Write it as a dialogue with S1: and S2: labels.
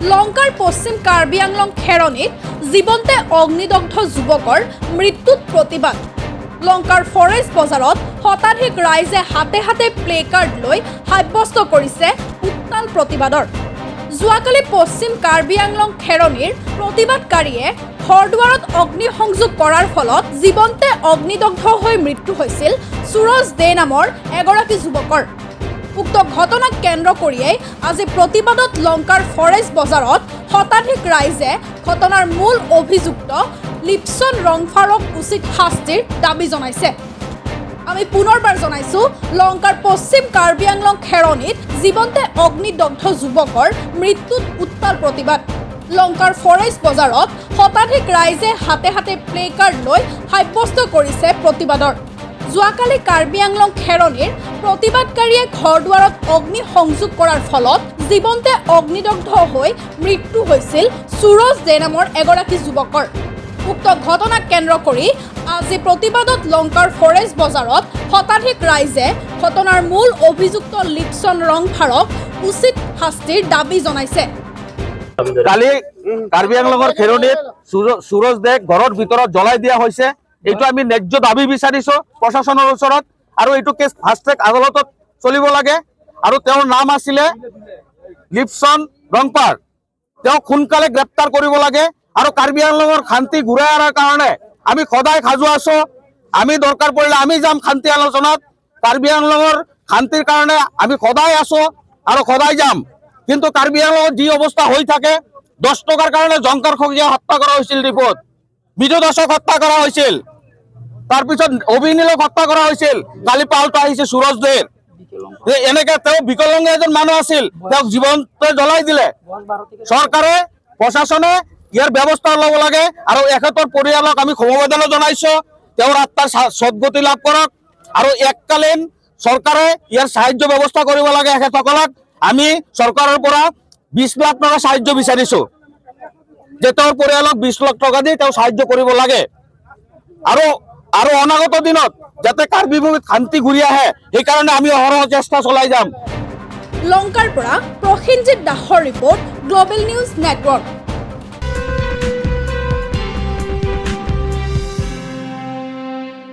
S1: লংকাৰ পশ্চিম কাৰ্বি আংলং খেৰণীত জীৱন্তে অগ্নিদগ্ধ যুৱকৰ মৃত্যুত প্ৰতিবাদ। লংকাৰ ফৰেষ্ট বজাৰত শতাধিক ৰাইজে হাতে হাতে প্লে কাৰ্ড লৈ সাব্যস্ত কৰিছে উত্তাল প্ৰতিবাদৰ। যোৱাকালি পশ্চিম কাৰ্বি আংলং খেৰণীৰ প্ৰতিবাদকাৰীয়ে ঘৰদুৱাৰত অগ্নিসংযোগ কৰাৰ ফলত জীৱন্তে অগ্নিদগ্ধ হৈ মৃত্যু হৈছিল সুৰজ দে নামৰ এগৰাকী যুৱকৰ। উক্ত ঘটনাক কেন্দ্ৰ কৰিয়েই আজি প্ৰতিবাদত লংকাৰ ফৰেষ্ট বজাৰত শতাধিক ৰাইজে ঘটনাৰ মূল অভিযুক্ত লিপছন ৰংফাৰক উচিত শাস্তিৰ দাবী জনাইছে। আমি পুনৰবাৰ জনাইছোঁ, লংকাৰ পশ্চিম কাৰ্বি আংলং খেৰণীত জীৱন্তে অগ্নিদগ্ধ যুৱকৰ মৃত্যুত উত্তাল প্ৰতিবাদ। লংকাৰ ফৰেষ্ট বজাৰত শতাধিক ৰাইজে হাতে হাতে প্লে কাৰ্ড লৈ সাব্যস্ত কৰিছে প্ৰতিবাদৰ। যোৱাকালি কাৰ্বি আংলং খেৰণীৰ প্ৰতিবাদকাৰীয়ে ঘৰদুৱাৰত অগ্নি সংযোগ কৰাৰ ফলত জীৱন্তে অগ্নিদগ্ধ হৈ মৃত্যু হৈছিল সুৰজ দে নামৰ এগৰাকী যুৱকৰ। উক্ত ঘটনাক কেন্দ্ৰ কৰি আজি প্ৰতিবাদত লংকাৰ ফৰেষ্ট বজাৰত শতাধিক ৰাইজে ঘটনাৰ মূল অভিযুক্ত লিপছন ৰংফাৰক উচিত শাস্তিৰ দাবী জনাইছে।
S2: কালি কাৰ্বি আংলঙৰ খেৰণীত সুৰজ দেক ঘৰৰ ভিতৰত জ্বলাই দিয়া হৈছে। এইটো আমি ন্যায্য দাবী বিচাৰিছো প্ৰশাসনৰ ওচৰত, আৰু এইটো কেছ ফাষ্ট ট্ৰেক আদালতত চলিব লাগে। আৰু তেওঁৰ নাম আছিলে লিপছন ৰংপাৰ, তেওঁক সোনকালে গ্ৰেপ্তাৰ কৰিব লাগে। আৰু কাৰ্বি আংলঙৰ শান্তি ঘূৰাই অনাৰ কাৰণে আমি সদায় সাজু আছো। আমি দৰকাৰ পৰিলে আমি যাম শান্তি আলোচনাত। কাৰ্বি আংলঙৰ শান্তিৰ কাৰণে আমি সদায় আছো আৰু সদায় যাম। কিন্তু কাৰ্বি আংলঙত যি অৱস্থা হৈ থাকে, 10 টকাৰ কাৰণে জংকাৰ খগিয়া হত্যা কৰা হৈছিল, ৰিপৰ্ট বিজু দাসক হত্যা কৰা হৈছিল, তাৰপিছত অভিনীলক হত্যা কৰা হৈছিল। কালি পাল্টা আহিছে সুৰজ দেৰ। এনেকে তেওঁ বিকলাংগ এজন মানুহ আছিল, তেওঁক জীৱন্ত জ্বলাই দিলে। চৰকাৰে প্ৰশাসনে ইয়াৰ ব্যৱস্থা ল'ব লাগে আৰু এখেতৰ পৰিয়ালক আমি সমবেদনা জনাইছো। তেওঁৰ আত্মাৰ সদ্গতি লাভ কৰক আৰু এককালীন চৰকাৰে ইয়াৰ সাহায্য ব্যৱস্থা কৰিব লাগে। এখেতসকলক আমি চৰকাৰৰ পৰা 20 লাখ টকা সাহায্য বিচাৰিছো, যে তেওঁৰ পৰিয়ালক 20 লাখ টকা দি তেওঁ সাহায্য কৰিব লাগে। আৰু অনাগত দিনত যাতে কাৰ্বি ভূমিত শান্তি ঘূৰি আহে, সেইকাৰণে আমি অহৰহ চেষ্টা চলাই যাম।
S1: লংকাৰ পৰা প্ৰসেনজিৎ দাসৰ ৰিপৰ্ট, গ্লোবেল নিউজ নেটৱৰ্ক।